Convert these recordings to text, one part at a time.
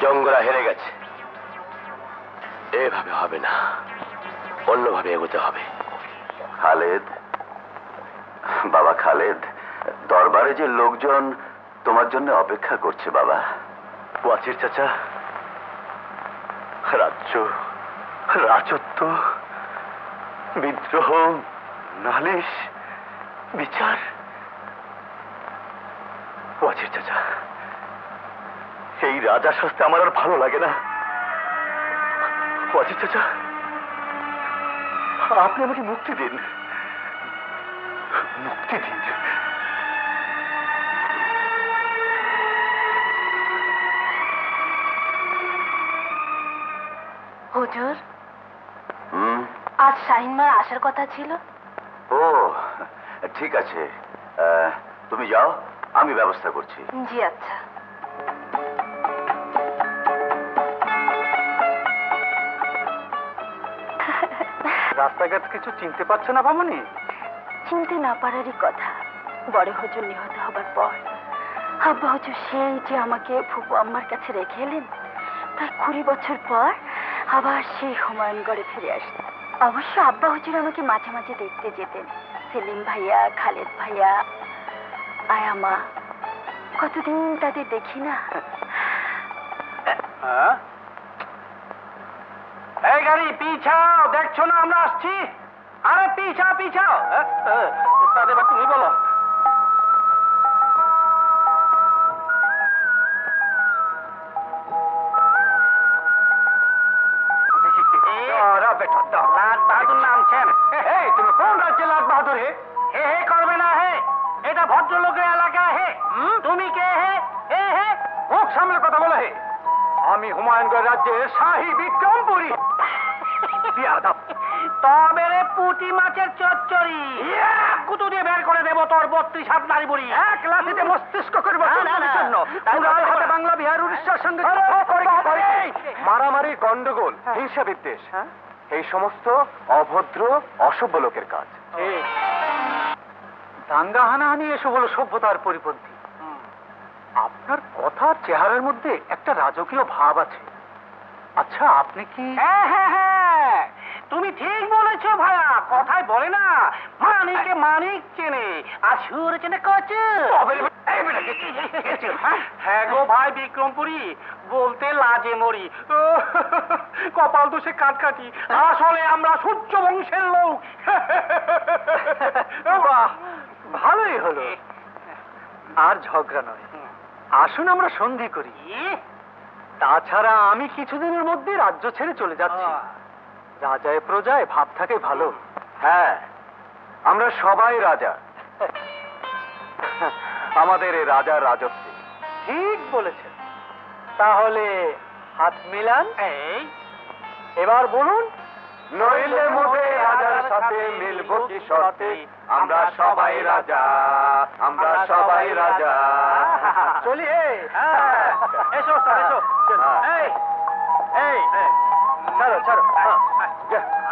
জঙ্গরা হেরে গেছে। এভাবে হবে না, অন্যভাবে এগোতে হবে। খালেদ, বাবা খালেদ, দরবারে যে লোকজন তোমার জন্য অপেক্ষা করছে বাবা। ওয়াজির চাচা, রাজ্য, রাজত্ব, বিদ্রোহ, নালিশ, বিচার। ওয়াজির চাচা, এই রাজা শাস্তি আমার আর ভালো লাগে না। ওয়াজির চাচা, আপনি আমাকে মুক্তি দিন, মুক্তি দিন। হুজুর, আজ শাহিন মা আসার কথা ছিল। ও ঠিক আছে, তুমি যাও, আমি ব্যবস্থা করছি। জি আচ্ছা। রাস্তাঘাট কিছু চিনতে পারছো না মামনি? চিনতে না পারারই কথা। বড় হুজুর নিহত হবার পর আব্বা হুজুর সেই যে আমাকে ফুপু আম্মার কাছে রেখে এলেন, প্রায় 20 বছর পর আবার সেই হুমায়ুনগড়ে ফিরে আসলেন। অবশ্য আব্বা হুজুর আমাকে মাঝে মাঝে দেখতে যেতেন। সেলিম ভাইয়া, খালেদ ভাইয়া, আয়ামা, কতদিন তাদের দেখি না। এই গাড়ি পিছাও, দেখছো না আমরা আসছি? আরে পিছাও পিছাও। তাদের এবার তুমি বলো। লাট বাহাদুর নামছেন। তুমি কোন রাজ্যে লাট বাহাদুর? হে হে হে করবে না, হে এটা ভদ্রলোকের এলাকা। হে তুমি কে? হে হে হে মুখ সামলে কথা বলো। হে আমি হুমায়ুনগড় রাজ্যের শাহী বিক্রমপুরী। তবে রে পুঁটি মাছের চচ্চড়ি কুতু দিয়ে বের করে দেবো তোর 32 হাত নারী বুড়ি। এক লাঠিতে মস্তিষ্ক করবো জন্য। হাতে বাংলা বিহার উড়িষ্যার সঙ্গে মারামারি, গন্ডগোল, হিংসা বিদ্বেষ, এই সমস্ত অভদ্র অসভ্য লোকের কাজ। দাঙ্গা হানাহানি এসব হলো সভ্যতার পরিপন্থী। আপনার কথার চেহারার মধ্যে একটা রাজকীয় ভাব আছে। আচ্ছা, আপনি কি? হ্যাঁ হ্যাঁ হ্যাঁ, তুমি ঠিক বলেছো ভাইয়া। কথায় বলে না, মানিকে মানিক চেনে, আর সুর চেনে কচু। হ্যাঁ গো ভাই বিক্রমপুরী, বলতে লাজে মরি। কপাল দোষে কাটকাটি, আসলে আমরা সূর্য বংশের লোক। বাহ, ভালোই হলো। আর ঝগড়া নয়, আসুন আমরা সন্ধি করি। তাছাড়া আমি কিছুদিনের মধ্যে রাজ্য ছেড়ে চলে যাচ্ছি। রাজায় প্রজায় ভাব থাকে ভালো। হ্যাঁ, আমরা সবাই রাজা। আমাদের এই রাজার রাজত্বে। ঠিক বলেছেন। তাহলে হাত মিলান। এই এবার বলুন, নইলে মোটে রাজার সাথে মিলব কি শর্তে? আমরা সবাই রাজা, আমরা সবাই রাজা। চলি। এসো এসো। এই এই ছাড়ো ছাড়ো।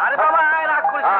আরে বাবা, রাগ করিস না।